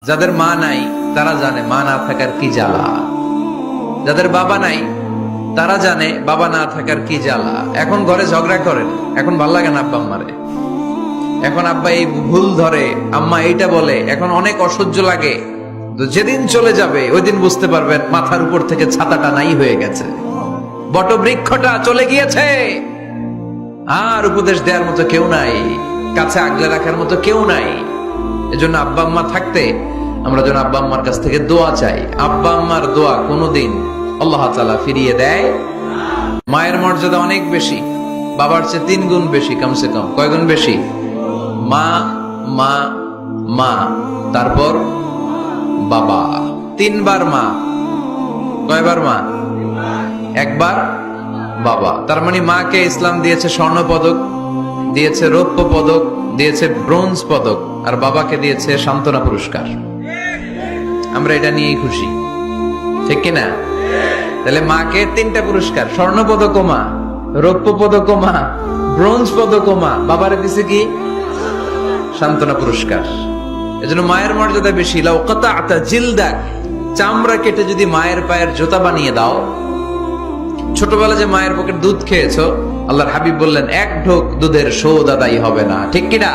যাদের মা নাই তারা জানে মা না থাকার কি জ্বালা, যাদের বাবা নাই তারা জানে বাবা না থাকার কি জ্বালা। এখন ঘরে ঝগড়া করেন, এখন ভাল লাগে না আব্বা আম্মারে, এখন আব্বা এই ভুল ধরে, আম্মা এইটা বলে, এখন অনেক অসহ্য লাগে। তো যেদিন চলে যাবে ওই দিন বুঝতে পারবেন মাথার উপর থেকে ছাতাটা নাই হয়ে গেছে, বটবৃক্ষটা চলে গিয়েছে, আর উপদেশ দেওয়ার মতো কেউ নাই, কাছে আগলে রাখার মতো কেউ নাই। এজন্য আব্বা আম্মা থাকতে আমরা যেন আব্বা আম্মার কাছ থেকে দোয়া চাই। আব্বা আম্মার দোয়া কোনোদিন আল্লাহ তাআলা ফিরিয়ে দেয়। মায়ের মর্যাদা অনেক বেশি, বাবার চেয়ে 3 গুণ বেশি, কমসে কম। কয় গুণ বেশি? মা মা মা, তারপর বাবা। 3 বার মা। কয়বার মা? একবার বাবা। তার মানে মাকে ইসলাম দিয়েছে স্বর্ণ পদক, দিয়েছে রৌপ্য পদক, দিয়েছে ব্রোঞ্জ পদক, আর বাবাকে দিয়েছে সান্ত্বনা পুরস্কার। আমরা এটা নিয়েই খুশি, ঠিক কিনা? তাহলে মাকে 3টা পুরস্কার, স্বর্ণ পদক মা, রৌপ্য পদক মা, ব্রোঞ্জ পদক মা, বাবারে দিছে কি? সান্ত্বনা পুরস্কার। এজন্য মায়ের মর্যাদা বেশি। লাউ কাতা'তা জিলদাক, চামড়া কেটে যদি মায়ের পায়ের জুতা বানিয়ে দাও। ছোটবেলা যে মায়ের বুকের দুধ খেয়েছো, আল্লাহর হাবিব বললেন 1 ঢোক দুধের শোধ আদায় হবে না, ঠিক কিনা?